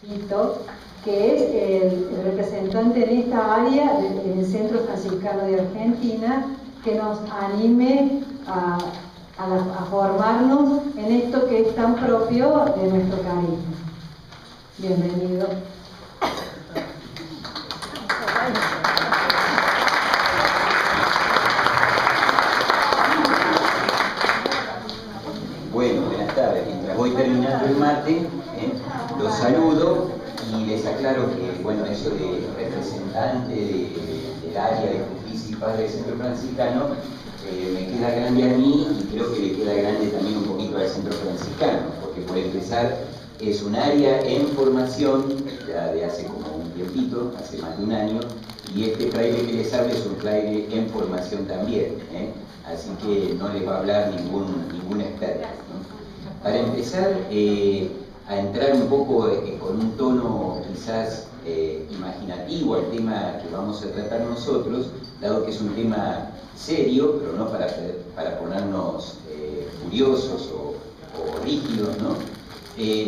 Tito, que es el representante en esta área del Centro Franciscano de Argentina, que nos anime a formarnos en esto que es tan propio de nuestro carisma. Bienvenido. Bueno, buenas tardes. Mientras voy terminando el mate, los saludo y les aclaro que, bueno, eso de representante del área de justicia y paz del Centro Franciscano me queda grande a mí y creo que le queda grande también un poquito al Centro Franciscano, porque por empezar es un área en formación ya de hace como un tiempito, hace más de un año, y este fraile que les habla es un fraile en formación también, así que no les va a hablar ningún experto, ¿no? Para empezar a entrar un poco con un tono quizás imaginativo al tema que vamos a tratar nosotros, dado que es un tema serio, pero no para ponernos furiosos o rígidos, ¿no?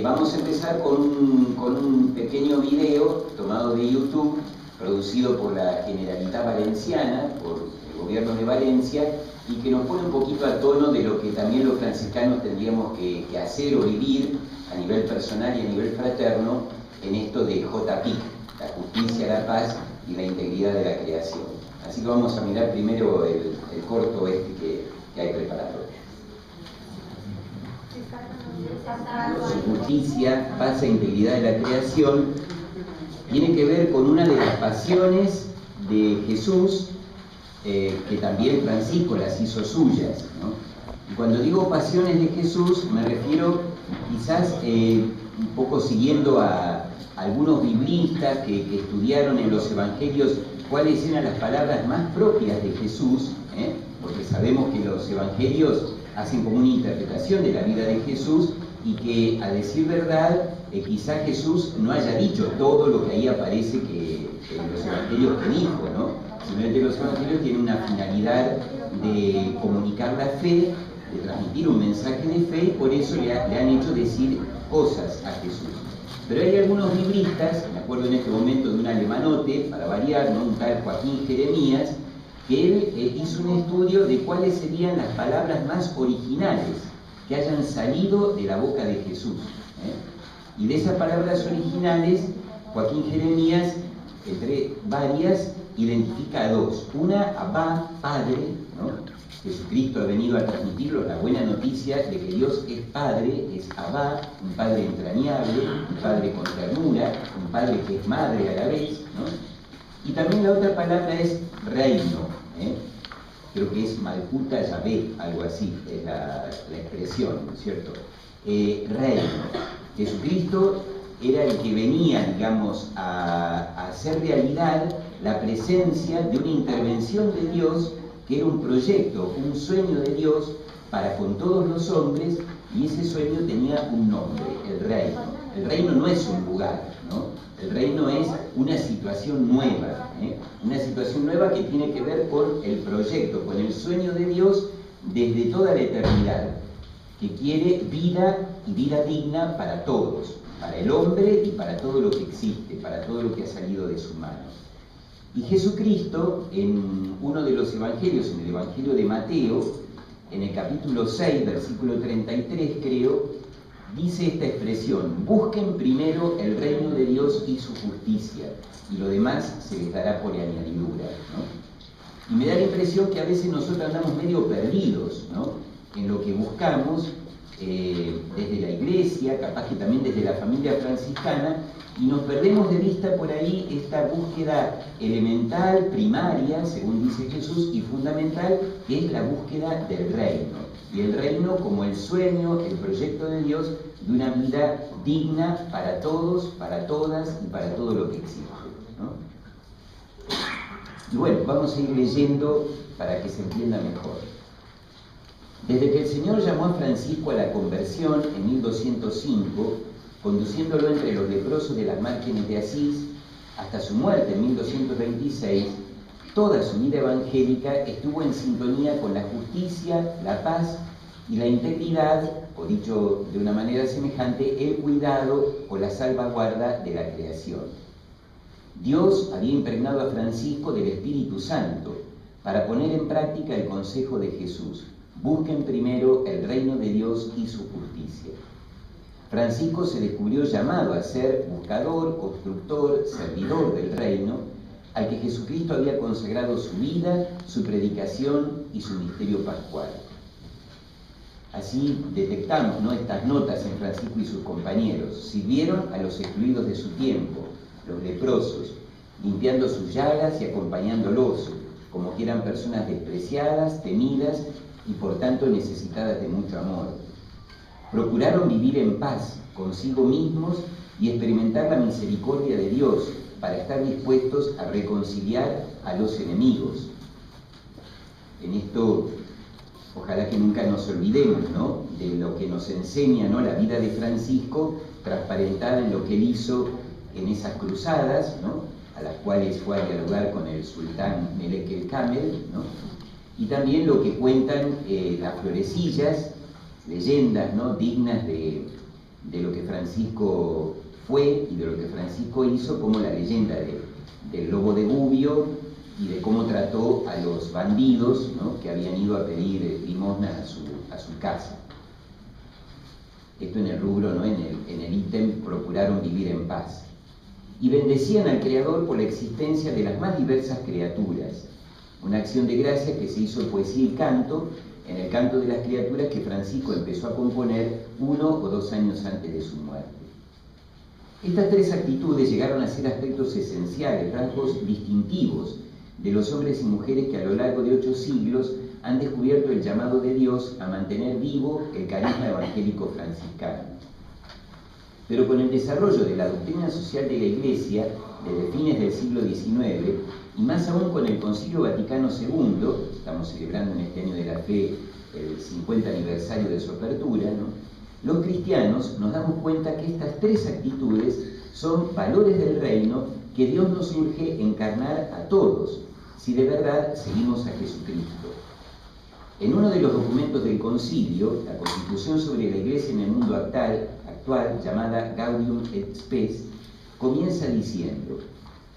Vamos a empezar con un pequeño video tomado de YouTube, producido por la Generalitat Valenciana, por el gobierno de Valencia, y que nos pone un poquito a tono de lo que también los franciscanos tendríamos que hacer o vivir a nivel personal y a nivel fraterno en esto de JPIC, la justicia, la paz y la integridad de la creación. Así que vamos a mirar primero el corto que hay preparado. Justicia, paz e integridad de la creación tiene que ver con una de las pasiones de Jesús, que también Francisco las hizo suyas, ¿no? Y cuando digo pasiones de Jesús me refiero quizás un poco siguiendo a algunos biblistas que estudiaron en los evangelios cuáles eran las palabras más propias de Jesús, porque sabemos que los evangelios hacen como una interpretación de la vida de Jesús y que, a decir verdad, quizá Jesús no haya dicho todo lo que ahí aparece que en los evangelios que dijo, ¿no? Simplemente los evangelios tienen una finalidad de comunicar la fe, de transmitir un mensaje de fe, y por eso le han hecho decir cosas a Jesús. Pero hay algunos biblistas, me acuerdo en este momento de un alemanote, para variar, ¿no? Un tal Joaquín Jeremías, que él hizo un estudio de cuáles serían las palabras más originales que hayan salido de la boca de Jesús. Y de esas palabras originales, Joaquín Jeremías, entre varias, identifica a dos. Una, Abba, Padre, ¿no? Jesucristo ha venido a transmitirnos la buena noticia de que Dios es Padre, es Abba, un Padre entrañable, un Padre con ternura, un Padre que es Madre a la vez, ¿no? Y también la otra palabra es reino, creo que es Malkuta Yahvé, algo así, es la expresión, ¿no es cierto? Reino. Jesucristo era el que venía, digamos, a hacer realidad la presencia de una intervención de Dios, que era un proyecto, un sueño de Dios para con todos los hombres, y ese sueño tenía un nombre, el reino. El reino no es un lugar, ¿no? El reino es una situación nueva, una situación nueva que tiene que ver con el proyecto, con el sueño de Dios desde toda la eternidad, que quiere vida y vida digna para todos, para el hombre y para todo lo que existe, para todo lo que ha salido de su mano. Y Jesucristo, en uno de los evangelios, en el Evangelio de Mateo, en el capítulo 6, versículo 33, creo, dice esta expresión: busquen primero el reino de Dios y su justicia, y lo demás se les dará por añadidura, ¿no? Y me da la impresión que a veces nosotros andamos medio perdidos, ¿no? En lo que buscamos, desde la iglesia, capaz que también desde la familia franciscana, y nos perdemos de vista por ahí esta búsqueda elemental, primaria, según dice Jesús, y fundamental, que es la búsqueda del reino. Y el reino como el sueño, el proyecto de Dios de una vida digna para todos, para todas y para todo lo que existe, ¿no? Y bueno, vamos a ir leyendo para que se entienda mejor. Desde que el Señor llamó a Francisco a la conversión en 1205, conduciéndolo entre los leprosos de las márgenes de Asís, hasta su muerte en 1226, toda su vida evangélica estuvo en sintonía con la justicia, la paz y la integridad, o dicho de una manera semejante, el cuidado o la salvaguarda de la creación. Dios había impregnado a Francisco del Espíritu Santo para poner en práctica el consejo de Jesús: busquen primero el reino de Dios y su justicia. Francisco se descubrió llamado a ser buscador, constructor, servidor del reino, al que Jesucristo había consagrado su vida, su predicación y su misterio pascual. Así detectamos, ¿no?, estas notas en Francisco y sus compañeros. Sirvieron a los excluidos de su tiempo, los leprosos, limpiando sus llagas y acompañándolos, como que eran personas despreciadas, temidas y por tanto necesitadas de mucho amor. Procuraron vivir en paz consigo mismos y experimentar la misericordia de Dios para estar dispuestos a reconciliar a los enemigos. En esto, ojalá que nunca nos olvidemos, ¿no?, de lo que nos enseña, ¿no?, la vida de Francisco, transparentada en lo que él hizo en esas cruzadas, ¿no?, a las cuales fue a dialogar con el sultán Melek el Camel, ¿no?, y también lo que cuentan las florecillas, leyendas, ¿no?, dignas de lo que Francisco fue y de lo que Francisco hizo, como la leyenda del lobo de Gubbio y de cómo trató a los bandidos, ¿no?, que habían ido a pedir limosna a su casa. Esto en el rubro, ¿no?, en el ítem procuraron vivir en paz. Y bendecían al Creador por la existencia de las más diversas criaturas. Una acción de gracias que se hizo en poesía y canto, en el canto de las criaturas, que Francisco empezó a componer 1 o 2 años antes de su muerte. Estas 3 actitudes llegaron a ser aspectos esenciales, rasgos distintivos de los hombres y mujeres que a lo largo de 8 siglos han descubierto el llamado de Dios a mantener vivo el carisma evangélico franciscano. Pero con el desarrollo de la doctrina social de la Iglesia desde fines del siglo XIX, y más aún con el Concilio Vaticano II, estamos celebrando en este año de la fe el 50 aniversario de su apertura, ¿no?, los cristianos nos damos cuenta que estas 3 actitudes son valores del reino que Dios nos urge encarnar a todos, si de verdad seguimos a Jesucristo. En uno de los documentos del concilio, la Constitución sobre la Iglesia en el mundo actual, llamada Gaudium et Spes, comienza diciendo: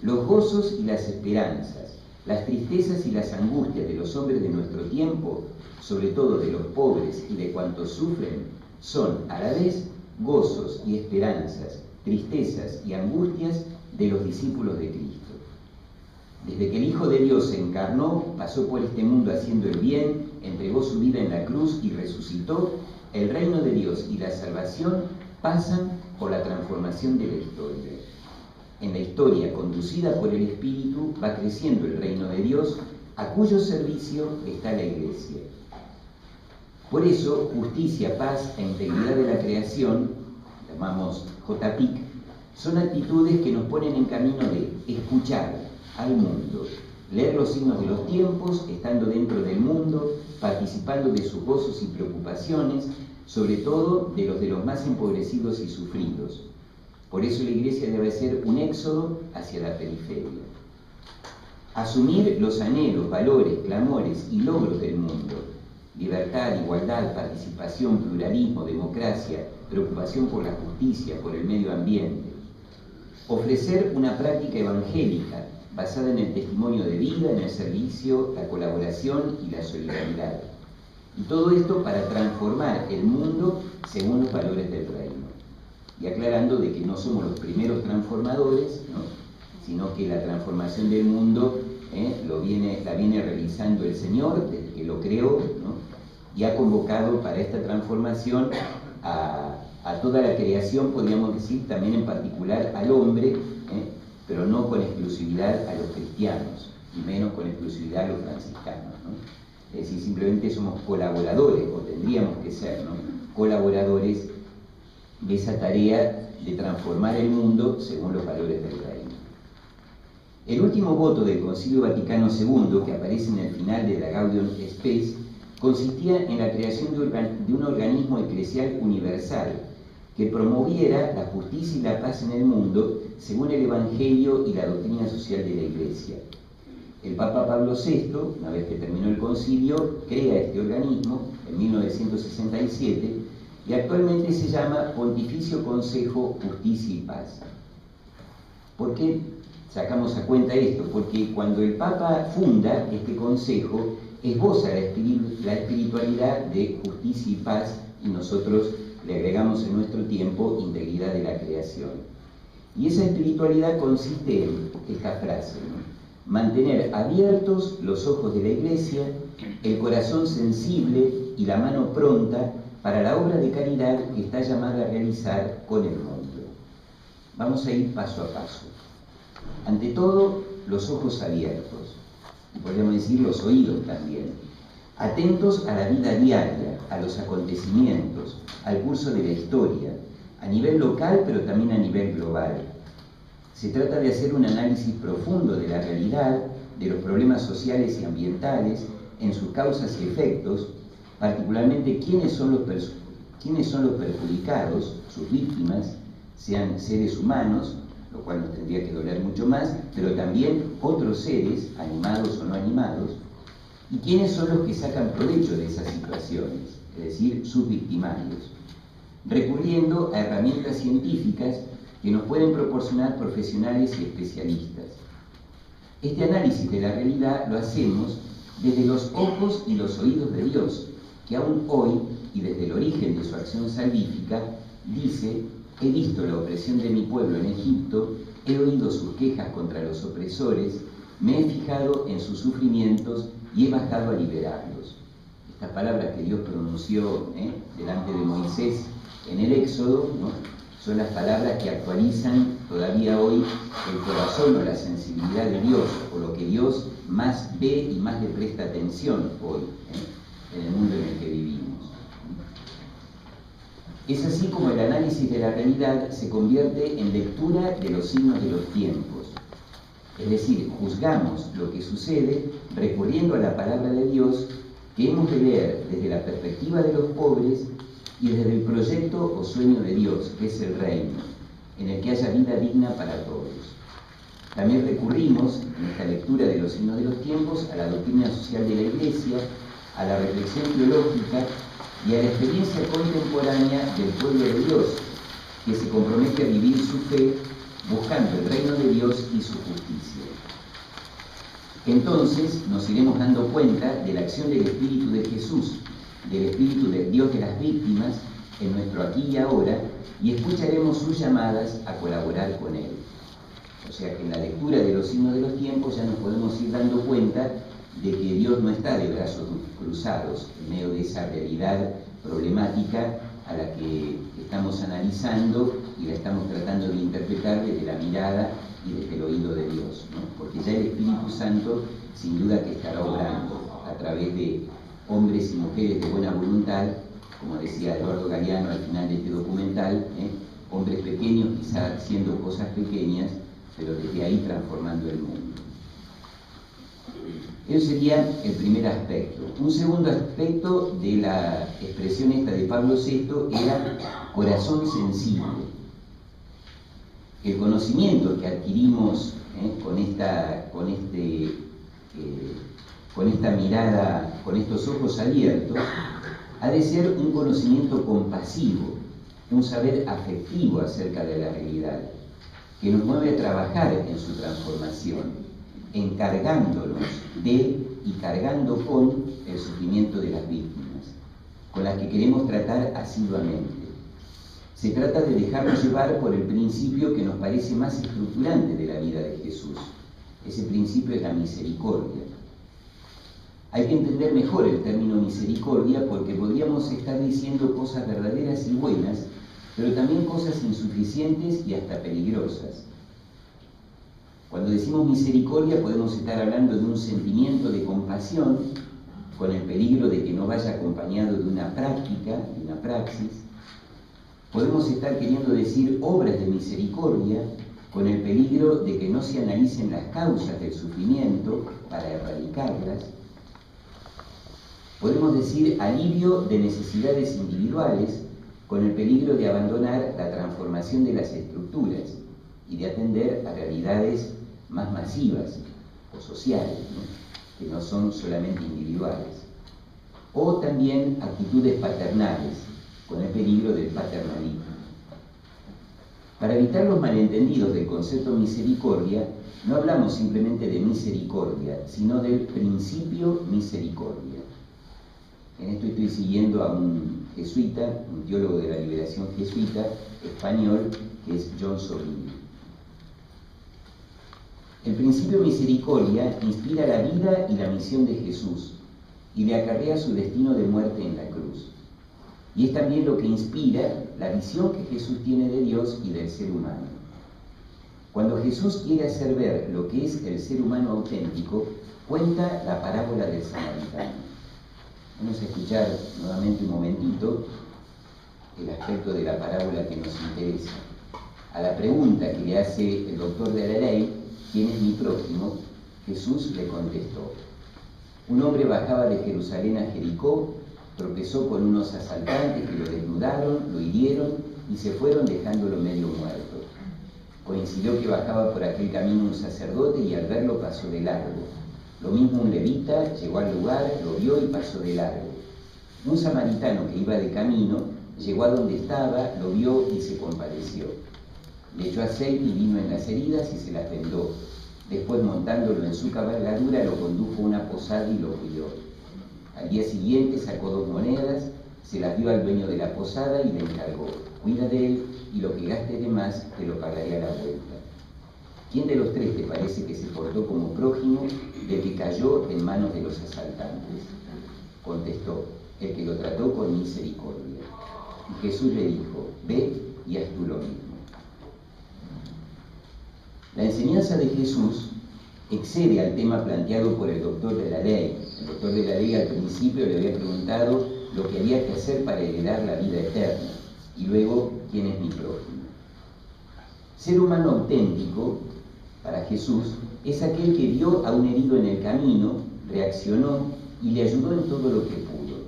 los gozos y las esperanzas, las tristezas y las angustias de los hombres de nuestro tiempo, sobre todo de los pobres y de cuantos sufren, son a la vez gozos y esperanzas, tristezas y angustias de los discípulos de Cristo. Desde que el Hijo de Dios se encarnó, pasó por este mundo haciendo el bien, entregó su vida en la cruz y resucitó, el reino de Dios y la salvación pasan por la transformación de la historia. En la historia conducida por el Espíritu va creciendo el reino de Dios, a cuyo servicio está la Iglesia. Por eso, justicia, paz e integridad de la creación, llamamos JPIC, son actitudes que nos ponen en camino de escuchar al mundo, leer los signos de los tiempos, estando dentro del mundo, participando de sus gozos y preocupaciones, sobre todo de los más empobrecidos y sufridos. Por eso la Iglesia debe ser un éxodo hacia la periferia. Asumir los anhelos, valores, clamores y logros del mundo: libertad, igualdad, participación, pluralismo, democracia, preocupación por la justicia, por el medio ambiente. Ofrecer una práctica evangélica basada en el testimonio de vida, en el servicio, la colaboración y la solidaridad. Y todo esto para transformar el mundo según los valores del reino. Y aclarando de que no somos los primeros transformadores, ¿no?, sino que la transformación del mundo la viene realizando el Señor desde que lo creó, ¿no?, y ha convocado para esta transformación a toda la creación, podríamos decir, también en particular al hombre, pero no con exclusividad a los cristianos, y menos con exclusividad a los franciscanos, ¿no? Es decir, simplemente somos colaboradores, o tendríamos que ser, ¿no?, colaboradores de esa tarea de transformar el mundo según los valores del reino. El último voto del Concilio Vaticano II, que aparece en el final de la Gaudium et Spes, consistía en la creación de un organismo eclesial universal que promoviera la justicia y la paz en el mundo según el Evangelio y la doctrina social de la Iglesia. El Papa Pablo VI, una vez que terminó el concilio, crea este organismo en 1967, y actualmente se llama Pontificio Consejo, Justicia y Paz. ¿Por qué sacamos a cuenta esto? Porque cuando el Papa funda este consejo, esboza la espiritualidad de justicia y paz, y nosotros le agregamos en nuestro tiempo integridad de la creación. Y esa espiritualidad consiste en esta frase, ¿no? Mantener abiertos los ojos de la Iglesia, el corazón sensible y la mano pronta para la obra de caridad que está llamada a realizar con el mundo. Vamos a ir paso a paso. Ante todo, los ojos abiertos, y podríamos decir los oídos también, atentos a la vida diaria, a los acontecimientos, al curso de la historia, a nivel local pero también a nivel global. Se trata de hacer un análisis profundo de la realidad, de los problemas sociales y ambientales, en sus causas y efectos, particularmente quiénes son los perjudicados, sus víctimas, sean seres humanos, lo cual nos tendría que doler mucho más, pero también otros seres, animados o no animados, y quiénes son los que sacan provecho de esas situaciones, es decir, sus victimarios, recurriendo a herramientas científicas que nos pueden proporcionar profesionales y especialistas. Este análisis de la realidad lo hacemos desde los ojos y los oídos de Dios, que aún hoy, y desde el origen de su acción salvífica, dice: he visto la opresión de mi pueblo en Egipto, he oído sus quejas contra los opresores, me he fijado en sus sufrimientos y he bajado a liberarlos. Estas palabras que Dios pronunció delante de Moisés en el Éxodo, ¿no?, son las palabras que actualizan todavía hoy el corazón o la sensibilidad de Dios, o lo que Dios más ve y más le presta atención hoy, en el mundo en el que vivimos. Es así como el análisis de la realidad se convierte en lectura de los signos de los tiempos. Es decir, juzgamos lo que sucede recurriendo a la palabra de Dios, que hemos de leer desde la perspectiva de los pobres y desde el proyecto o sueño de Dios, que es el reino, en el que haya vida digna para todos. También recurrimos, en esta lectura de los signos de los tiempos, a la doctrina social de la Iglesia, a la reflexión teológica y a la experiencia contemporánea del pueblo de Dios, que se compromete a vivir su fe buscando el reino de Dios y su justicia. Entonces nos iremos dando cuenta de la acción del Espíritu de Jesús, del Espíritu del Dios de las víctimas, en nuestro aquí y ahora, y escucharemos sus llamadas a colaborar con Él. O sea que en la lectura de los signos de los tiempos ya nos podemos ir dando cuenta de que Dios no está de brazos cruzados en medio de esa realidad problemática a la que estamos analizando y la estamos tratando de interpretar desde la mirada y desde el oído de Dios, ¿no? Porque ya el Espíritu Santo sin duda que estará obrando a través de hombres y mujeres de buena voluntad, como decía Eduardo Galeano al final de este documental, hombres pequeños quizás haciendo cosas pequeñas, pero desde ahí transformando el mundo. Eso sería el primer aspecto. Un segundo aspecto de la expresión esta de Pablo VI era corazón sensible. El conocimiento que adquirimos con esta mirada, con estos ojos abiertos, ha de ser un conocimiento compasivo, un saber afectivo acerca de la realidad, que nos mueve a trabajar en su transformación, encargándonos de y cargando con el sufrimiento de las víctimas, con las que queremos tratar asiduamente. Se trata de dejarnos llevar por el principio que nos parece más estructurante de la vida de Jesús. Ese principio es la misericordia. Hay que entender mejor el término misericordia porque podríamos estar diciendo cosas verdaderas y buenas, pero también cosas insuficientes y hasta peligrosas. Cuando decimos misericordia podemos estar hablando de un sentimiento de compasión, con el peligro de que no vaya acompañado de una práctica, de una praxis. Podemos estar queriendo decir obras de misericordia, con el peligro de que no se analicen las causas del sufrimiento para erradicarlas. Podemos decir alivio de necesidades individuales, con el peligro de abandonar la transformación de las estructuras y de atender a realidades más masivas o sociales, ¿no?, que no son solamente individuales. o también actitudes paternales, con el peligro del paternalismo. Para evitar los malentendidos del concepto misericordia, no hablamos simplemente de misericordia, sino del principio misericordia. En esto estoy siguiendo a un jesuita, un teólogo de la liberación jesuita español, que es John Sorini. El principio misericordia inspira la vida y la misión de Jesús y le acarrea su destino de muerte en la cruz. Y es también lo que inspira la visión que Jesús tiene de Dios y del ser humano. Cuando Jesús quiere hacer ver lo que es el ser humano auténtico, cuenta la parábola del samaritano. Vamos a escuchar nuevamente un momentito el aspecto de la parábola que nos interesa. A la pregunta que le hace el doctor de la ley, ¿quién es mi prójimo?, Jesús le contestó: un hombre bajaba de Jerusalén a Jericó, tropezó con unos asaltantes que lo desnudaron, lo hirieron y se fueron dejándolo medio muerto. Coincidió que bajaba por aquel camino un sacerdote y al verlo pasó de largo. Lo mismo un levita, llegó al lugar, lo vio y pasó de largo. Un samaritano que iba de camino llegó a donde estaba, lo vio y se compadeció. Le echó aceite y vino en las heridas y se las vendó. Después, montándolo en su cabalgadura, lo condujo a una posada y lo cuidó. Al día siguiente sacó 2 monedas, se las dio al dueño de la posada y le encargó: cuida de él y lo que gastes de más te lo pagaré a la vuelta. ¿Quién de los 3 te parece que se portó como prójimo del que cayó en manos de los asaltantes? Contestó: el que lo trató con misericordia. Y Jesús le dijo: ve y haz tú lo mismo. La enseñanza de Jesús excede al tema planteado por el doctor de la ley. El doctor de la ley al principio le había preguntado lo que había que hacer para heredar la vida eterna, y luego, ¿quién es mi prójimo? Ser humano auténtico, para Jesús, es aquel que vio a un herido en el camino, reaccionó y le ayudó en todo lo que pudo.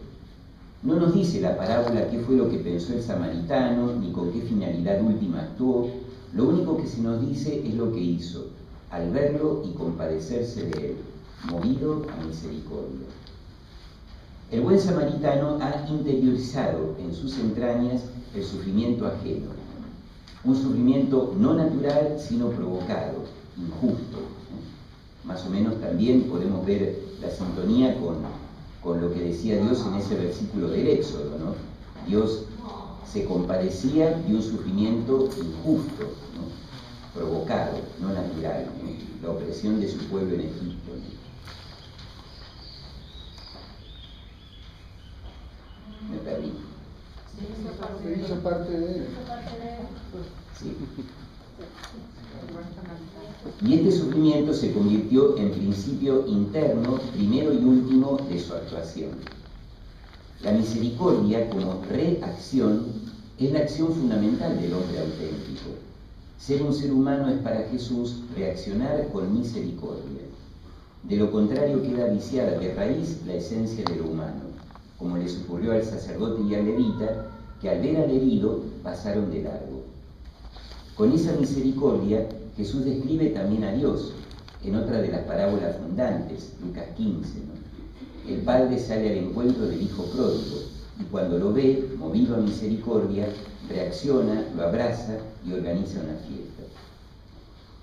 No nos dice la parábola qué fue lo que pensó el samaritano, ni con qué finalidad última actuó. Lo único que se nos dice es lo que hizo, al verlo y compadecerse de él, movido a misericordia. El buen samaritano ha interiorizado en sus entrañas el sufrimiento ajeno, un sufrimiento no natural, sino provocado, injusto. Más o menos también podemos ver la sintonía con lo que decía Dios en ese versículo del Éxodo, ¿no? Dios se compadecía de un sufrimiento injusto, ¿no?, provocado, no natural, ¿no?, la opresión de su pueblo en Egipto, ¿no? Me perdí. Esa parte de él. Sí. Y este sufrimiento se convirtió en principio interno, primero y último de su actuación. La misericordia como reacción es la acción fundamental del hombre auténtico. Ser un ser humano es para Jesús reaccionar con misericordia. De lo contrario queda viciada de raíz la esencia de lo humano, como les ocurrió al sacerdote y al levita, que al ver al herido pasaron de largo. Con esa misericordia Jesús describe también a Dios en otra de las parábolas fundantes, Lucas 15, ¿no? El padre sale al encuentro del hijo pródigo y cuando lo ve, movido a misericordia, reacciona, lo abraza y organiza una fiesta.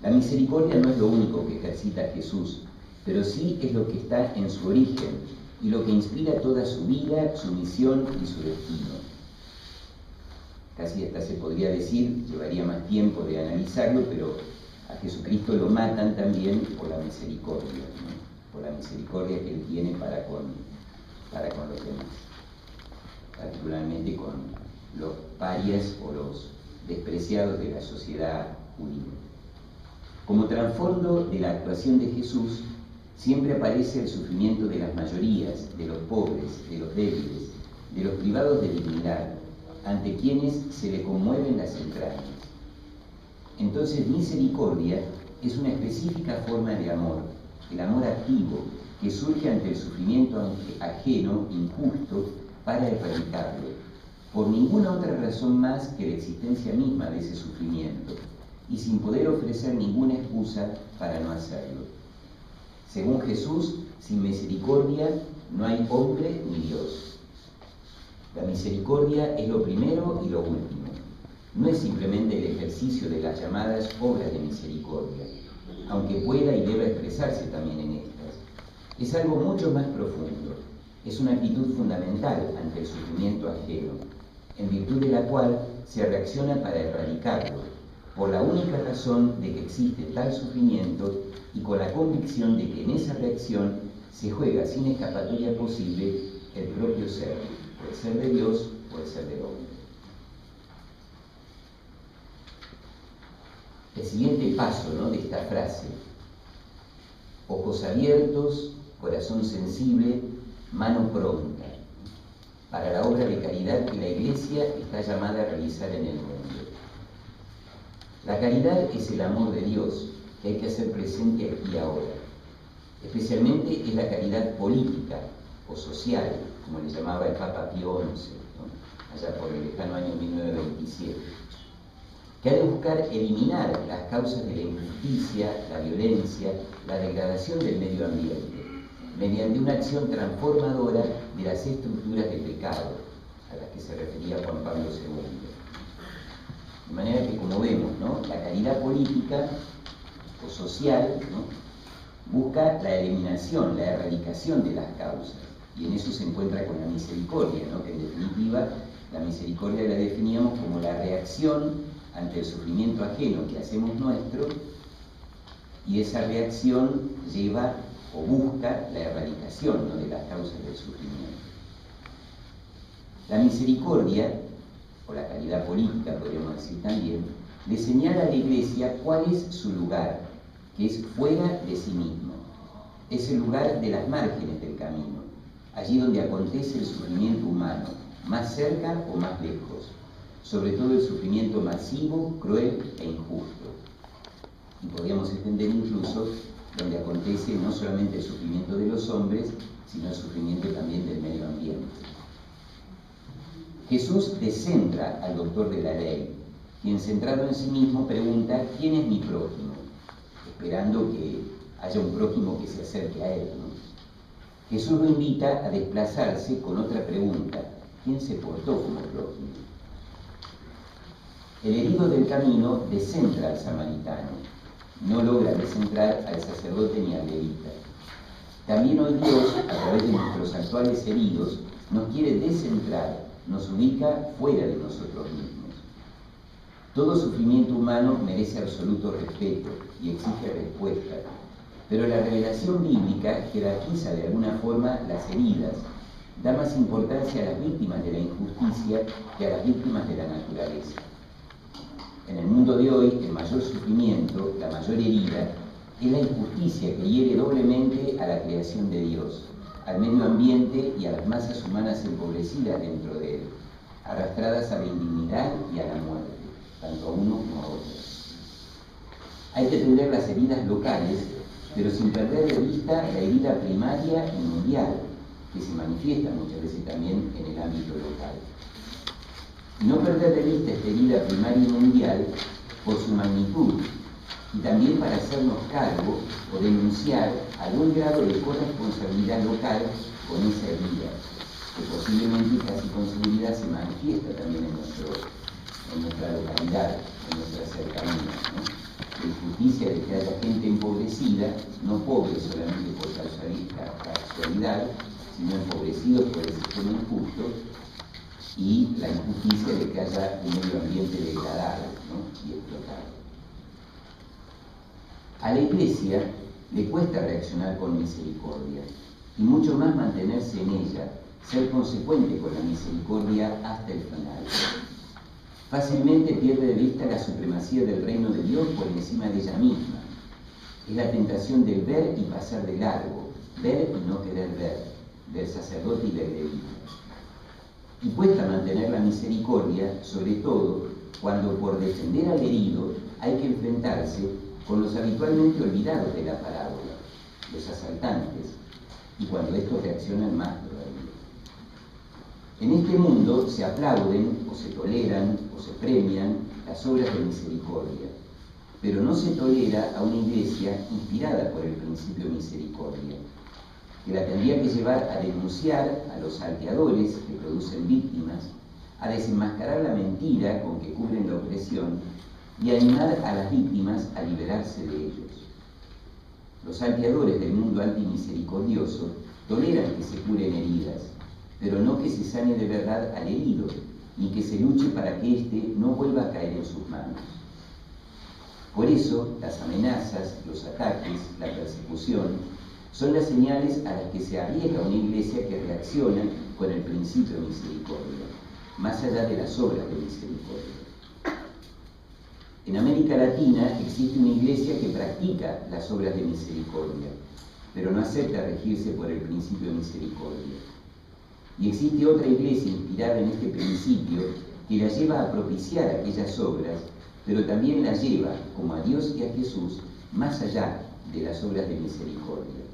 La misericordia no es lo único que ejercita Jesús, pero sí es lo que está en su origen y lo que inspira toda su vida, su misión y su destino. Casi hasta se podría decir, llevaría más tiempo de analizarlo, pero a Jesucristo lo matan también por la misericordia, ¿no?, por la misericordia que él tiene para con los demás, particularmente con los parias o los despreciados de la sociedad judía. Como trasfondo de la actuación de Jesús, siempre aparece el sufrimiento de las mayorías, de los pobres, de los débiles, de los privados de dignidad, ante quienes se le conmueven las entrañas. Entonces, misericordia es una específica forma de amor, el amor activo, que surge ante el sufrimiento ajeno, injusto, para erradicarlo, por ninguna otra razón más que la existencia misma de ese sufrimiento, y sin poder ofrecer ninguna excusa para no hacerlo. Según Jesús, sin misericordia no hay hombre ni Dios. La misericordia es lo primero y lo último. No es simplemente el ejercicio de las llamadas obras de misericordia, aunque pueda y deba expresarse también en estas. Es algo mucho más profundo. Es una actitud fundamental ante el sufrimiento ajeno, en virtud de la cual se reacciona para erradicarlo, por la única razón de que existe tal sufrimiento y con la convicción de que en esa reacción se juega sin escapatoria posible el propio ser, o el ser de Dios o el ser del hombre. El siguiente paso, ¿no?, de esta frase: ojos abiertos, corazón sensible, mano pronta, para la obra de caridad que la Iglesia está llamada a realizar en el mundo. La caridad es el amor de Dios que hay que hacer presente aquí y ahora. Especialmente es la caridad política o social, como le llamaba el Papa Pío XI, ¿no?, allá por el lejano año 1927, que ha de buscar eliminar las causas de la injusticia, la violencia, la degradación del medio ambiente, mediante una acción transformadora de las estructuras de pecado, a las que se refería Juan Pablo II. De manera que, como vemos, ¿no?, la caridad política o social, ¿no?, busca la eliminación, la erradicación de las causas, y en eso se encuentra con la misericordia, ¿no?, que en definitiva la misericordia la definíamos como la reacción ante el sufrimiento ajeno que hacemos nuestro, y esa reacción lleva o busca la erradicación, ¿no?, de las causas del sufrimiento. La misericordia, o la caridad política podríamos decir también, le señala a la Iglesia cuál es su lugar, que es fuera de sí mismo. Es el lugar de las márgenes del camino, allí donde acontece el sufrimiento humano, más cerca o más lejos, sobre todo el sufrimiento masivo, cruel e injusto. Y podríamos extender incluso donde acontece no solamente el sufrimiento de los hombres, sino el sufrimiento también del medio ambiente. Jesús descentra al doctor de la ley, quien centrado en sí mismo pregunta: ¿quién es mi prójimo?, esperando que haya un prójimo que se acerque a él, ¿no? Jesús lo invita a desplazarse con otra pregunta: ¿quién se portó como prójimo? El herido del camino descentra al samaritano, no logra descentrar al sacerdote ni al levita. También hoy Dios, a través de nuestros actuales heridos, nos quiere descentrar, nos ubica fuera de nosotros mismos. Todo sufrimiento humano merece absoluto respeto y exige respuesta, pero la revelación bíblica jerarquiza de alguna forma las heridas, da más importancia a las víctimas de la injusticia que a las víctimas de la naturaleza. En el mundo de hoy, el mayor sufrimiento, la mayor herida, es la injusticia que hiere doblemente a la creación de Dios, al medio ambiente y a las masas humanas empobrecidas dentro de él, arrastradas a la indignidad y a la muerte, tanto a uno como a otro. Hay que atender las heridas locales, pero sin perder de vista la herida primaria y mundial, que se manifiesta muchas veces también en el ámbito local. Y no perder de vista esta herida primaria y mundial por su magnitud, y también para hacernos cargo o denunciar algún grado de corresponsabilidad local con esa herida, que posiblemente casi con seguridad se manifiesta también en nuestra localidad, en nuestra cercanía, ¿no? La injusticia de que haya gente empobrecida, no pobre solamente por casualidad, sino empobrecidos por el sistema injusto, y la injusticia de que haya un medio ambiente degradado, ¿no?, y explotado. A la Iglesia le cuesta reaccionar con misericordia, y mucho más mantenerse en ella, ser consecuente con la misericordia hasta el final. Fácilmente pierde de vista la supremacía del reino de Dios por encima de ella misma. Es la tentación del ver y pasar de largo, ver y no querer ver, del sacerdote y del levita. Y cuesta mantener la misericordia, sobre todo cuando por defender al herido hay que enfrentarse con los habitualmente olvidados de la parábola, los asaltantes, y cuando estos reaccionan más todavía. En este mundo se aplauden o se toleran o se premian las obras de misericordia, pero no se tolera a una Iglesia inspirada por el principio misericordia. que la tendría que llevar a denunciar a los salteadores que producen víctimas, a desenmascarar la mentira con que cubren la opresión y a animar a las víctimas a liberarse de ellos. Los salteadores del mundo antimisericordioso toleran que se curen heridas, pero no que se sane de verdad al herido, ni que se luche para que éste no vuelva a caer en sus manos. Por eso, las amenazas, los ataques, la persecución, son las señales a las que se arriesga una iglesia que reacciona con el principio de misericordia, más allá de las obras de misericordia. En América Latina existe una iglesia que practica las obras de misericordia, pero no acepta regirse por el principio de misericordia. Y existe otra iglesia inspirada en este principio que la lleva a propiciar aquellas obras, pero también la lleva, como a Dios y a Jesús, más allá de las obras de misericordia.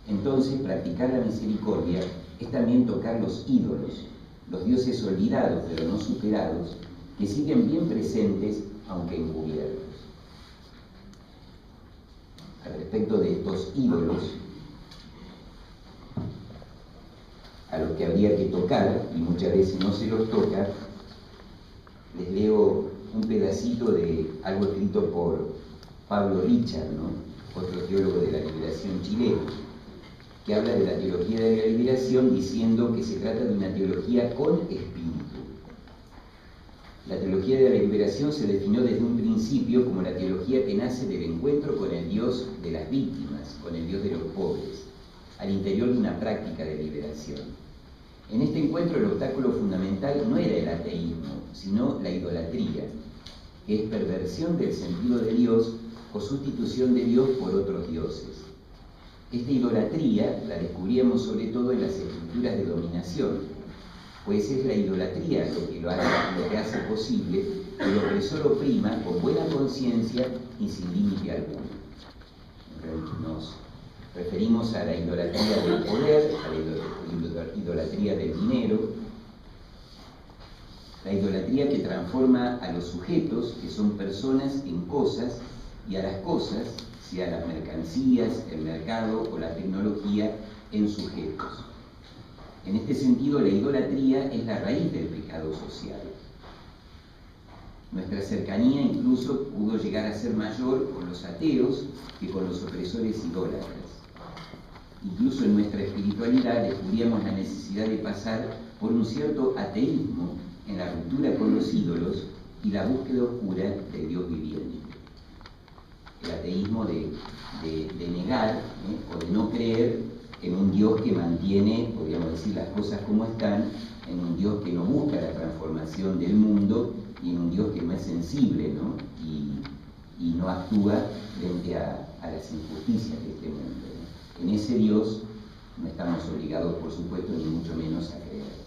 Entonces, practicar la misericordia es también tocar los ídolos, los dioses olvidados pero no superados, que siguen bien presentes aunque encubiertos. Al respecto de estos ídolos, a los que habría que tocar, y muchas veces no se los toca, les leo un pedacito de algo escrito por Pablo Richard, ¿no? Otro teólogo de la liberación chilena, que habla de la teología de la liberación diciendo que se trata de una teología con espíritu. La teología de la liberación se definió desde un principio como la teología que nace del encuentro con el Dios de las víctimas, con el Dios de los pobres, al interior de una práctica de liberación. En este encuentro el obstáculo fundamental no era el ateísmo, sino la idolatría, que es perversión del sentido de Dios o sustitución de Dios por otros dioses. Esta idolatría la descubríamos sobre todo en las estructuras de dominación, pues es la idolatría lo que hace posible que el opresor oprima con buena conciencia y sin límite alguno. Nos referimos a la idolatría del poder, a la idolatría del dinero, la idolatría que transforma a los sujetos, que son personas, en cosas, y a las cosas, sea las mercancías, el mercado o la tecnología, en sujetos. En este sentido, la idolatría es la raíz del pecado social. Nuestra cercanía incluso pudo llegar a ser mayor con los ateos que con los opresores idólatras. Incluso en nuestra espiritualidad descubríamos la necesidad de pasar por un cierto ateísmo en la ruptura con los ídolos y la búsqueda oscura del Dios viviente. El ateísmo de negar o de no creer en un Dios que mantiene, podríamos decir, las cosas como están, en un Dios que no busca la transformación del mundo y en un Dios que no es sensible, ¿no? Y no actúa frente a las injusticias de este mundo, ¿no? En ese Dios no estamos obligados, por supuesto, ni mucho menos a creer.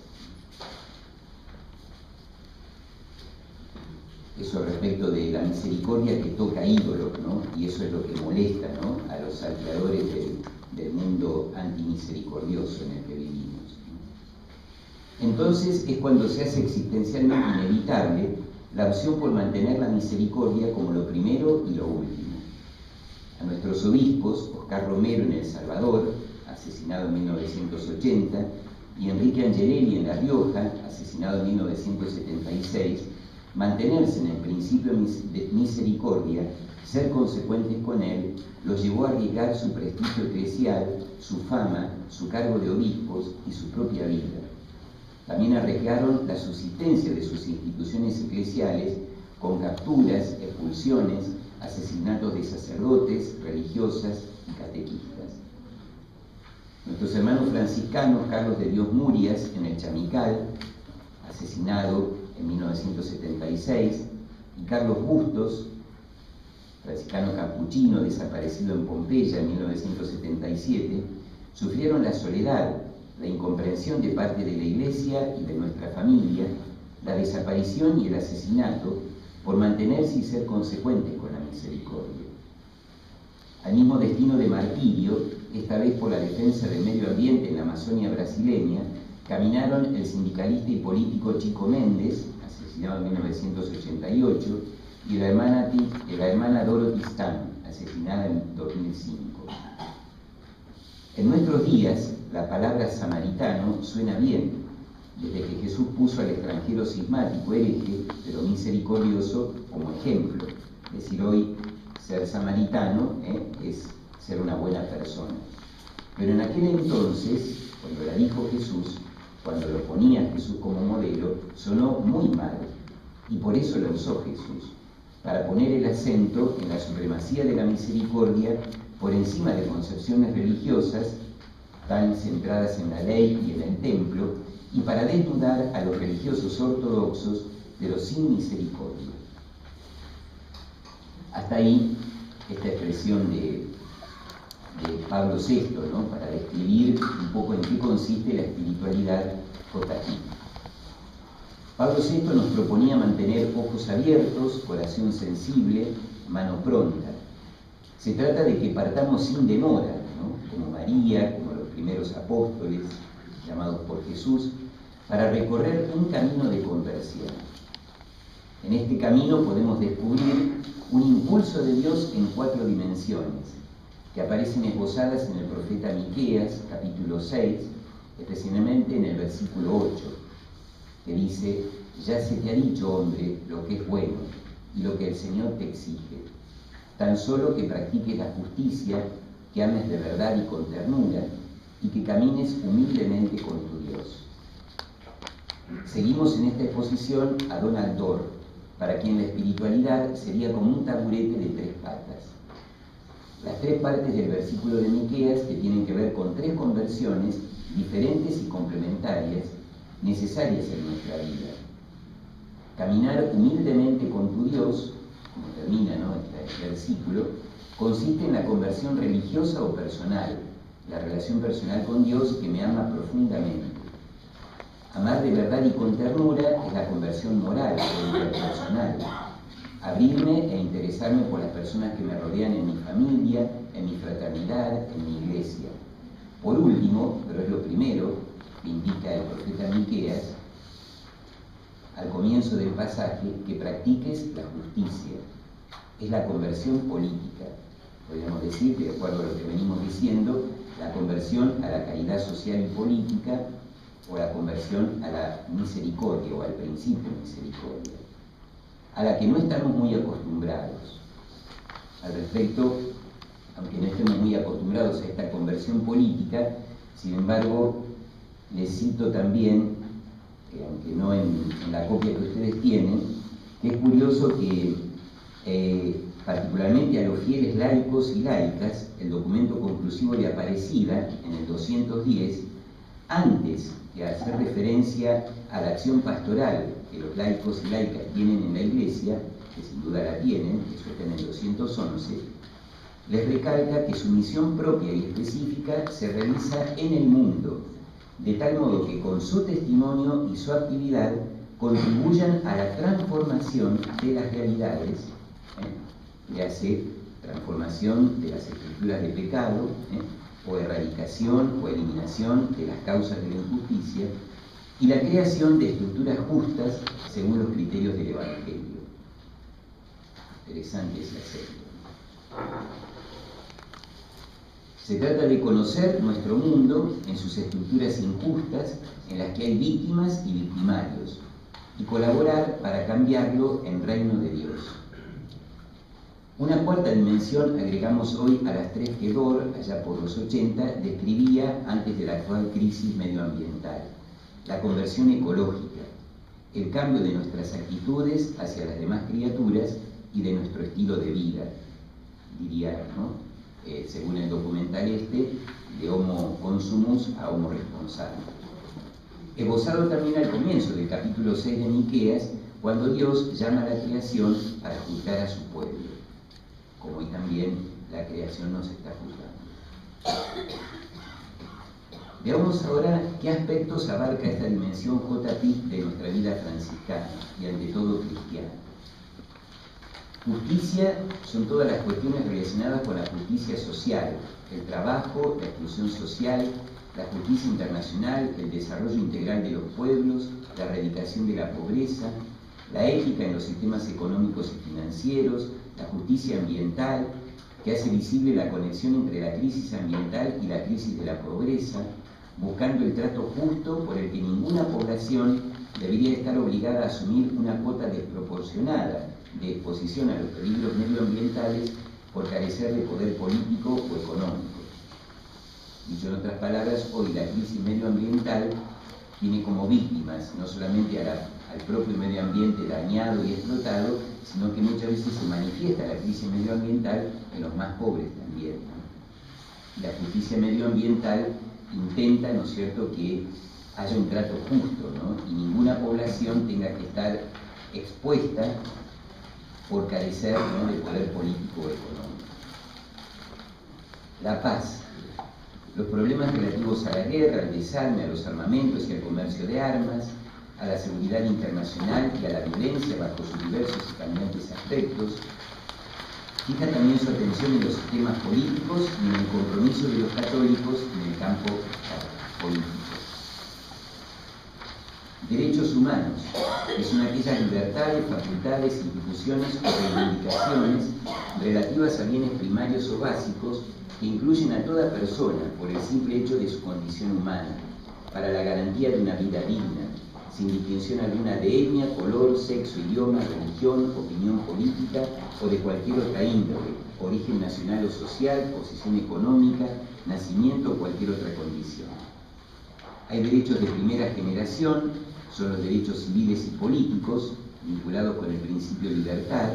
Eso respecto de la misericordia que toca ídolos, ¿no? Y eso es lo que molesta, ¿no?, a los salteadores del mundo antimisericordioso en el que vivimos, ¿no? Entonces es cuando se hace existencialmente inevitable la opción por mantener la misericordia como lo primero y lo último. A nuestros obispos, Oscar Romero en El Salvador, asesinado en 1980, y Enrique Angelelli en La Rioja, asesinado en 1976, mantenerse en el principio de misericordia, ser consecuentes con él, los llevó a arriesgar su prestigio eclesial, su fama, su cargo de obispos y su propia vida. También arriesgaron la subsistencia de sus instituciones eclesiales con capturas, expulsiones, asesinatos de sacerdotes, religiosas y catequistas. Nuestros hermanos franciscanos, Carlos de Dios Murias en el Chamical, asesinado en 1976, y Carlos Bustos, franciscano capuchino desaparecido en Pompeya en 1977, sufrieron la soledad, la incomprensión de parte de la Iglesia y de nuestra familia, la desaparición y el asesinato por mantenerse y ser consecuentes con la misericordia. Al mismo destino de martirio, esta vez por la defensa del medio ambiente en la Amazonia brasileña, caminaron el sindicalista y político Chico Méndez, asesinado en 1988, y la hermana Dorothy Stam, asesinada en 2005. En nuestros días, la palabra samaritano suena bien, desde que Jesús puso al extranjero cismático, hereje, pero misericordioso, como ejemplo. Es decir, hoy ser samaritano es ser una buena persona. Pero en aquel entonces, cuando la dijo Jesús, cuando lo ponía Jesús como modelo, sonó muy mal. Y por eso la usó Jesús, para poner el acento en la supremacía de la misericordia por encima de concepciones religiosas tan centradas en la ley y en el templo, y para desnudar a los religiosos ortodoxos de los sin misericordia. Hasta ahí esta expresión de Pablo VI, ¿no? Para describir un poco en qué consiste la espiritualidad jotaquí. Pablo VI nos proponía mantener ojos abiertos, corazón sensible, mano pronta. Se trata de que partamos sin demora, ¿no? Como María, como los primeros apóstoles, llamados por Jesús, para recorrer un camino de conversión. En este camino podemos descubrir un impulso de Dios en 4 dimensiones, que aparecen esbozadas en el profeta Miqueas, capítulo 6, especialmente en el versículo 8, que dice: ya se te ha dicho, hombre, lo que es bueno y lo que el Señor te exige, tan solo que practiques la justicia, que ames de verdad y con ternura, y que camines humildemente con tu Dios. Seguimos en esta exposición a Donald Dorr, para quien la espiritualidad sería como un taburete de 3 patas. Las 3 partes del versículo de Miqueas, que tienen que ver con 3 conversiones diferentes y complementarias, necesarias en nuestra vida. Caminar humildemente con tu Dios, como termina, ¿no?, este versículo, consiste en la conversión religiosa o personal, la relación personal con Dios que me ama profundamente. Amar de verdad y con ternura es la conversión moral o interpersonal. Abrirme e interesarme por las personas que me rodean en mi familia, en mi fraternidad, en mi iglesia. Por último, pero es lo primero que indica el profeta Miqueas, al comienzo del pasaje, que practiques la justicia. Es la conversión política. Podríamos decir que, de acuerdo a lo que venimos diciendo, la conversión a la caridad social y política, o la conversión a la misericordia o al principio de misericordia, a la que no estamos muy acostumbrados. Al respecto, aunque no estemos muy acostumbrados a esta conversión política, sin embargo, les cito también, aunque no en la copia que ustedes tienen, que es curioso que particularmente a los fieles laicos y laicas, el documento conclusivo de Aparecida, en el 210, antes de hacer referencia a la acción pastoral que los laicos y laicas tienen en la Iglesia, que sin duda la tienen, eso está en el 211, les recalca que su misión propia y específica se realiza en el mundo, de tal modo que con su testimonio y su actividad contribuyan a la transformación de las realidades, ya sea transformación de las estructuras de pecado, o erradicación o eliminación de las causas de la injusticia, y la creación de estructuras justas según los criterios del Evangelio. Interesante ese aspecto. Se trata de conocer nuestro mundo en sus estructuras injustas, en las que hay víctimas y victimarios, y colaborar para cambiarlo en reino de Dios. Una 4ª dimensión agregamos hoy a las 3 que Dorr, allá por los 80, describía antes de la actual crisis medioambiental: la conversión ecológica, el cambio de nuestras actitudes hacia las demás criaturas y de nuestro estilo de vida, diría, ¿no?, según el documental de Homo consumus a Homo responsamus. Esbozado también al comienzo del capítulo 6 de Miqueas, cuando Dios llama a la creación para juzgar a su pueblo, como hoy también la creación nos está juzgando. Veamos ahora qué aspectos abarca esta dimensión JPIC de nuestra vida franciscana y ante todo cristiana. Justicia son todas las cuestiones relacionadas con la justicia social, el trabajo, la exclusión social, la justicia internacional, el desarrollo integral de los pueblos, la erradicación de la pobreza, la ética en los sistemas económicos y financieros, la justicia ambiental, que hace visible la conexión entre la crisis ambiental y la crisis de la pobreza, buscando el trato justo por el que ninguna población debería estar obligada a asumir una cuota desproporcionada de exposición a los peligros medioambientales por carecer de poder político o económico. Dicho en otras palabras, hoy la crisis medioambiental tiene como víctimas no solamente al propio medio ambiente dañado y explotado, sino que muchas veces se manifiesta la crisis medioambiental en los más pobres también, ¿no? La justicia medioambiental intenta, ¿no es cierto?, que haya un trato justo, ¿no?, y ninguna población tenga que estar expuesta por carecer, ¿no?, de poder político o económico. La paz. Los problemas relativos a la guerra, al desarme, a los armamentos y al comercio de armas, a la seguridad internacional y a la violencia bajo sus diversos y cambiantes aspectos, fija también su atención en los sistemas políticos y en el compromiso de los católicos en el campo político. Derechos humanos, que son aquellas libertades, facultades, instituciones o reivindicaciones relativas a bienes primarios o básicos que incluyen a toda persona por el simple hecho de su condición humana, para la garantía de una vida digna, sin distinción alguna de etnia, color, sexo, idioma, religión, opinión política o de cualquier otra índole, origen nacional o social, posición económica, nacimiento o cualquier otra condición. Hay derechos de primera generación, son los derechos civiles y políticos, vinculados con el principio de libertad,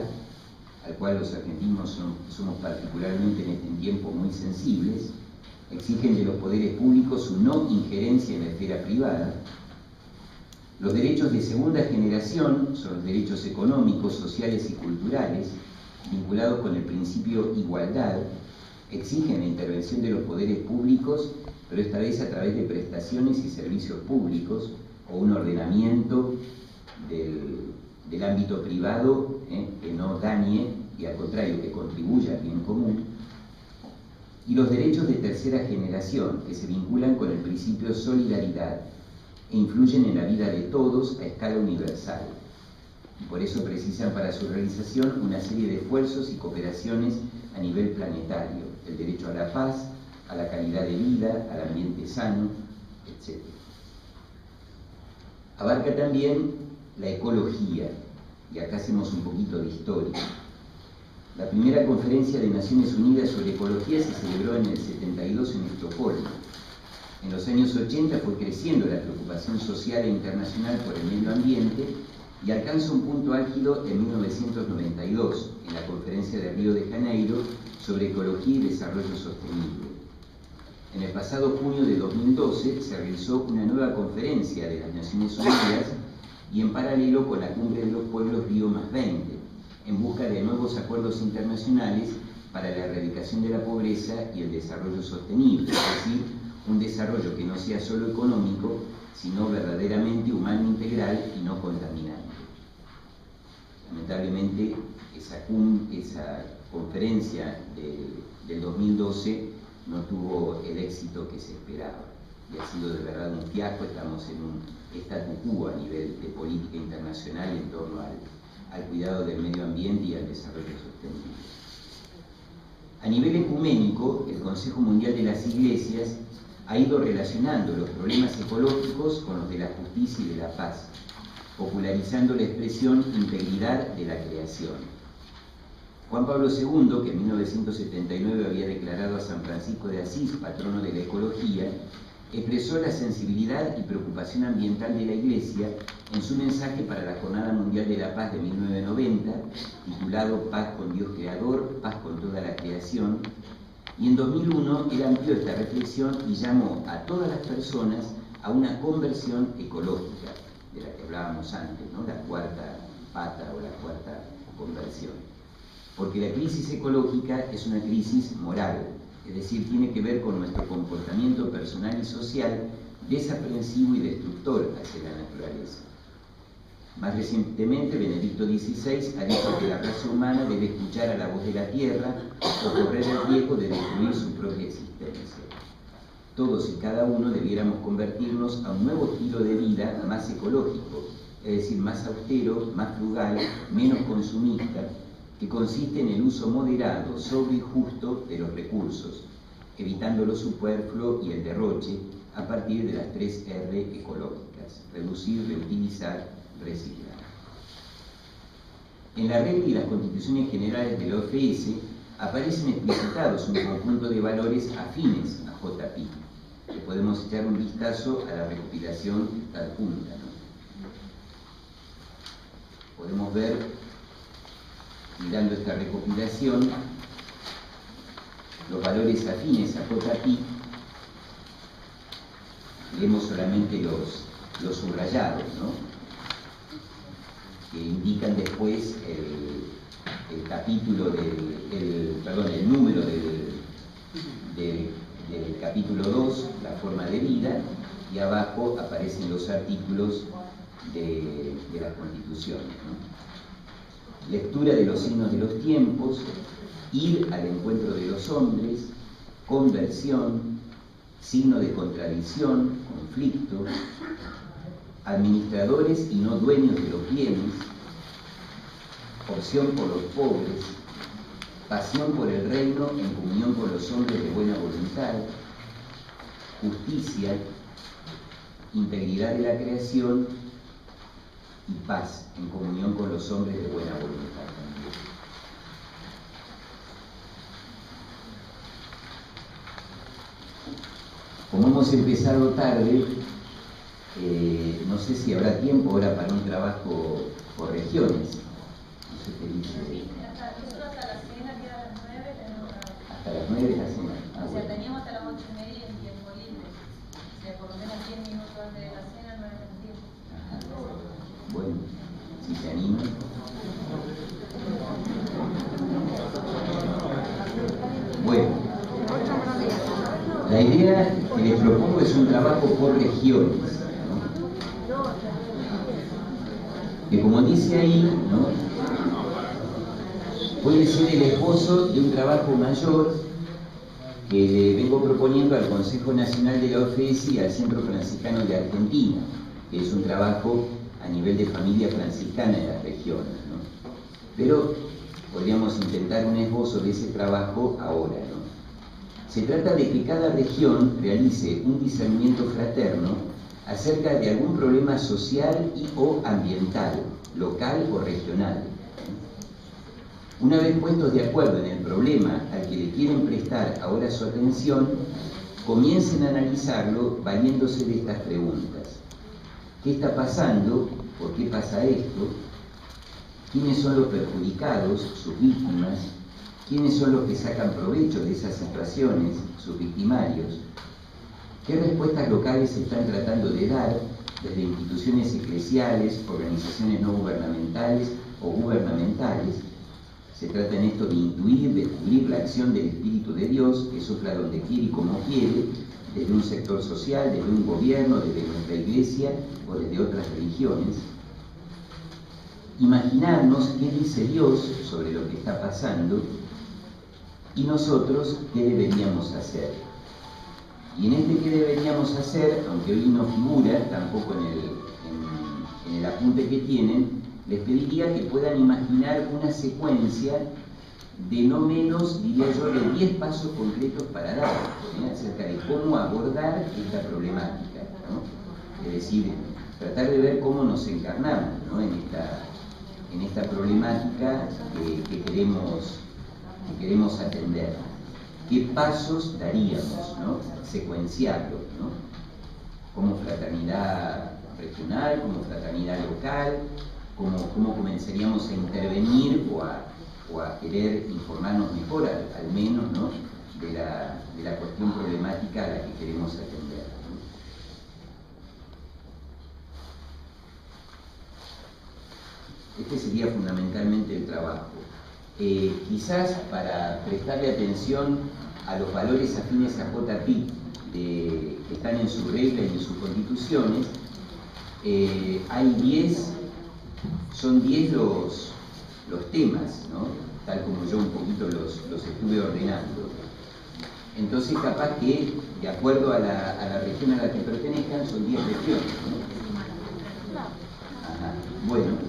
al cual los argentinos somos particularmente en este tiempo muy sensibles. Exigen de los poderes públicos su no injerencia en la esfera privada. Los derechos de segunda generación son los derechos económicos, sociales y culturales, vinculados con el principio de igualdad. Exigen la intervención de los poderes públicos, pero esta vez a través de prestaciones y servicios públicos, o un ordenamiento del ámbito privado que no dañe y al contrario que contribuya al bien común. Y los derechos de tercera generación, que se vinculan con el principio de solidaridad e influyen en la vida de todos a escala universal. Y por eso precisan para su realización una serie de esfuerzos y cooperaciones a nivel planetario: el derecho a la paz, a la calidad de vida, al ambiente sano, etc. Abarca también la ecología, y acá hacemos un poquito de historia. La primera conferencia de Naciones Unidas sobre ecología se celebró en el 72 en Estocolmo. En los años 80 fue creciendo la preocupación social e internacional por el medio ambiente y alcanza un punto álgido en 1992, en la conferencia de Río de Janeiro sobre ecología y desarrollo sostenible. En el pasado junio de 2012 se realizó una nueva conferencia de las Naciones Unidas y en paralelo con la Cumbre de los Pueblos Río +20, en busca de nuevos acuerdos internacionales para la erradicación de la pobreza y el desarrollo sostenible, es decir, un desarrollo que no sea solo económico, sino verdaderamente humano, integral y no contaminante. Lamentablemente, esa conferencia del 2012 no tuvo el éxito que se esperaba y ha sido de verdad un fiasco. Estamos en un statu quo a nivel de política internacional en torno al cuidado del medio ambiente y al desarrollo sostenible. A nivel ecuménico, el Consejo Mundial de las Iglesias ha ido relacionando los problemas ecológicos con los de la justicia y de la paz, popularizando la expresión integridad de la creación. Juan Pablo II, que en 1979 había declarado a San Francisco de Asís patrono de la ecología, expresó la sensibilidad y preocupación ambiental de la Iglesia en su mensaje para la Jornada Mundial de la Paz de 1990, titulado Paz con Dios Creador, Paz con toda la creación, y en 2001 él amplió esta reflexión y llamó a todas las personas a una conversión ecológica, de la que hablábamos antes, ¿no?, la cuarta pata o la cuarta conversión. Porque la crisis ecológica es una crisis moral, es decir, tiene que ver con nuestro comportamiento personal y social desaprensivo y destructor hacia la naturaleza. Más recientemente, Benedicto XVI ha dicho que la raza humana debe escuchar a la voz de la tierra o correr el riesgo de destruir su propia existencia. Todos y cada uno debiéramos convertirnos a un nuevo estilo de vida más ecológico, es decir, más austero, más frugal, menos consumista, que consiste en el uso moderado, sobrio y justo de los recursos, evitando lo superfluo y el derroche a partir de las 3 R ecológicas: reducir, reutilizar, reciclar. En la regla y las constituciones generales de la OFS aparecen explicitados un conjunto de valores afines a JPI, que podemos echar un vistazo a la recopilación adjunta, ¿no? Podemos ver, mirando esta recopilación, los valores afines a JPI. Leemos solamente los subrayados, ¿no?, que indican después el capítulo el número del capítulo 2, la forma de vida, y abajo aparecen los artículos de la Constitución, ¿no? Lectura de los signos de los tiempos, ir al encuentro de los hombres, conversión, signo de contradicción, conflicto, administradores y no dueños de los bienes, opción por los pobres, pasión por el reino en comunión con los hombres de buena voluntad, justicia, integridad de la creación y paz en comunión con los hombres de buena voluntad también. Como hemos empezado tarde, no sé si habrá tiempo ahora para un trabajo por regiones. No sé qué dice. Sí, hasta la cena, que a las 9 tenemos hasta las 9 de la cena. O sea, teníamos hasta las 8:30 el tiempo libre. O sea, por lo menos 10 minutos antes de la cena no era el tiempo. Bueno, si se animan. Bueno, la idea que les propongo es un trabajo por regiones, ¿no? Que, como dice ahí, ¿no?, puede ser el esbozo de un trabajo mayor que le vengo proponiendo al Consejo Nacional de la OFS y al Centro Franciscano de Argentina, que es un trabajo a nivel de familia franciscana en las regiones, ¿no? Pero podríamos intentar un esbozo de ese trabajo ahora, ¿no? Se trata de que cada región realice un discernimiento fraterno acerca de algún problema social y o ambiental, local o regional. Una vez puestos de acuerdo en el problema al que le quieren prestar ahora su atención, comiencen a analizarlo valiéndose de estas preguntas: ¿qué está pasando? ¿Por qué pasa esto? ¿Quiénes son los perjudicados, sus víctimas? ¿Quiénes son los que sacan provecho de esas situaciones, sus victimarios? ¿Qué respuestas locales se están tratando de dar desde instituciones eclesiales, organizaciones no gubernamentales o gubernamentales? Se trata en esto de intuir, descubrir la acción del Espíritu de Dios, que sopla donde quiere y como quiere, desde un sector social, desde un gobierno, desde nuestra iglesia o desde otras religiones. Imaginarnos qué dice Dios sobre lo que está pasando y nosotros qué deberíamos hacer. Y en este qué deberíamos hacer, aunque hoy no figura tampoco en el apunte que tienen, les pediría que puedan imaginar una secuencia de no menos, diría yo, de 10 pasos concretos para dar, acerca de cómo abordar esta problemática, ¿no? Es decir, tratar de ver cómo nos encarnamos, ¿no?, en esta problemática que queremos atender. ¿Qué pasos daríamos, ¿no?, secuenciarlo, ¿no?, como fraternidad regional, como fraternidad local, cómo comenzaríamos a intervenir o a querer informarnos mejor, al menos, ¿no?, de la cuestión problemática a la que queremos atender, ¿no? Este sería fundamentalmente el trabajo. Quizás para prestarle atención a los valores afines a JPI que están en su regla y en sus constituciones, son 10 los temas, ¿no?, tal como yo un poquito los estuve ordenando. Entonces, capaz que, de acuerdo a la región a la que pertenezcan, son 10 regiones, ¿no? Ajá. Bueno.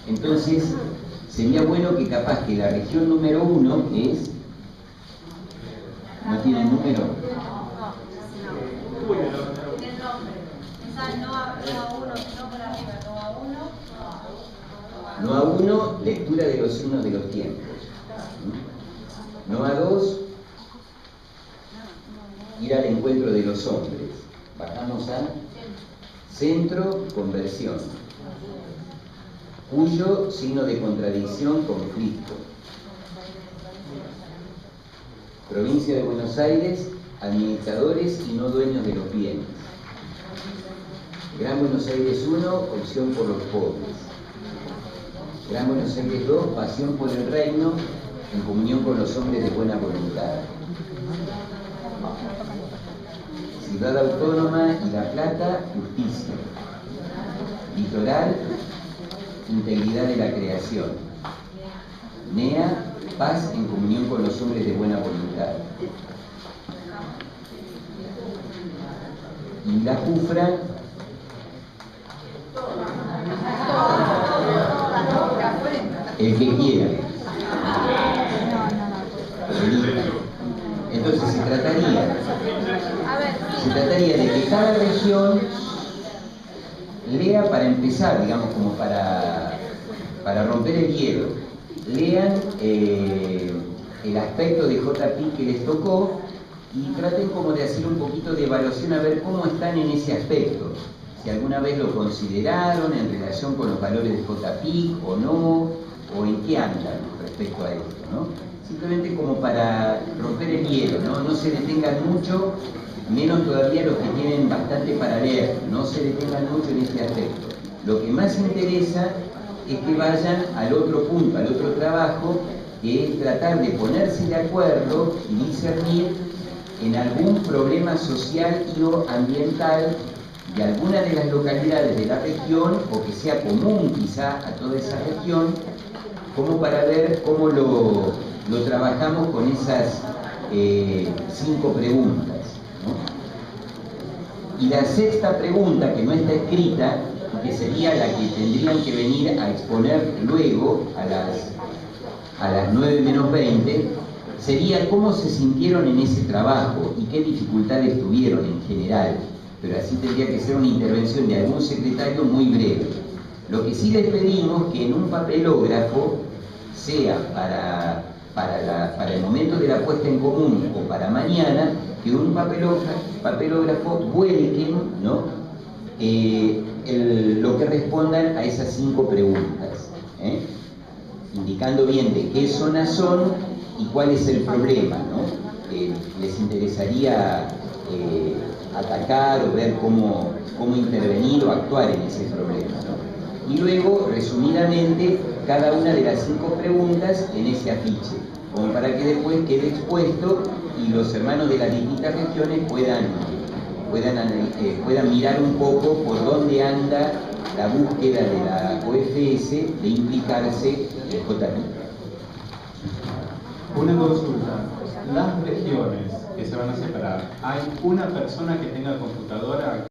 Entonces, sería bueno que capaz que la región número 1, que es... ¿No tiene número? Tiene nombre. Esa no a uno, sino por arriba, no a uno. No a 1, lectura de los signos de los tiempos. No a 2, ir al encuentro de los hombres. Bajamos a centro, conversión. Cuyo, signo de contradicción, conflicto. Provincia de Buenos Aires, administradores y no dueños de los bienes. Gran Buenos Aires 1, opción por los pobres. Gran Buenos Aires 2, pasión por el reino, en comunión con los hombres de buena voluntad. Ciudad Autónoma y La Plata, justicia. Litoral, integridad de la creación. NEA, paz en comunión con los hombres de buena voluntad. Y la Jufra, el que quiera. Entonces se trataría de que cada región lea, para empezar, digamos, como para romper el hielo, lean el aspecto de JP que les tocó y traten como de hacer un poquito de evaluación a ver cómo están en ese aspecto. Si alguna vez lo consideraron en relación con los valores de JP o no, o en qué andan respecto a esto, ¿no? Simplemente como para romper el hielo, ¿no? No se detengan mucho, menos todavía los que tienen bastante para leer, no se detengan mucho en este aspecto. Lo que más interesa es que vayan al otro punto, al otro trabajo, que es tratar de ponerse de acuerdo y discernir en algún problema social y o ambiental de alguna de las localidades de la región, o que sea común quizá a toda esa región, como para ver cómo lo trabajamos con esas 5 preguntas, ¿no? Y la sexta pregunta, que no está escrita, que sería la que tendrían que venir a exponer luego a las 9 menos 20, sería cómo se sintieron en ese trabajo y qué dificultades tuvieron en general. Pero así tendría que ser una intervención de algún secretario muy breve. Lo que sí les pedimos que en un papelógrafo, sea para el momento de la puesta en común o para mañana, que un papelógrafo vuelquen, ¿no? Lo que respondan a esas 5 preguntas, indicando bien de qué zona son y cuál es el problema, ¿no? Les interesaría atacar o ver cómo intervenir o actuar en ese problema, ¿no? Y luego, resumidamente, cada una de las 5 preguntas en ese afiche, como para que después quede expuesto y los hermanos de las distintas regiones puedan mirar un poco por dónde anda la búsqueda de la OFS de implicarse en JP. Una consulta. Las regiones que se van a separar, ¿hay una persona que tenga computadora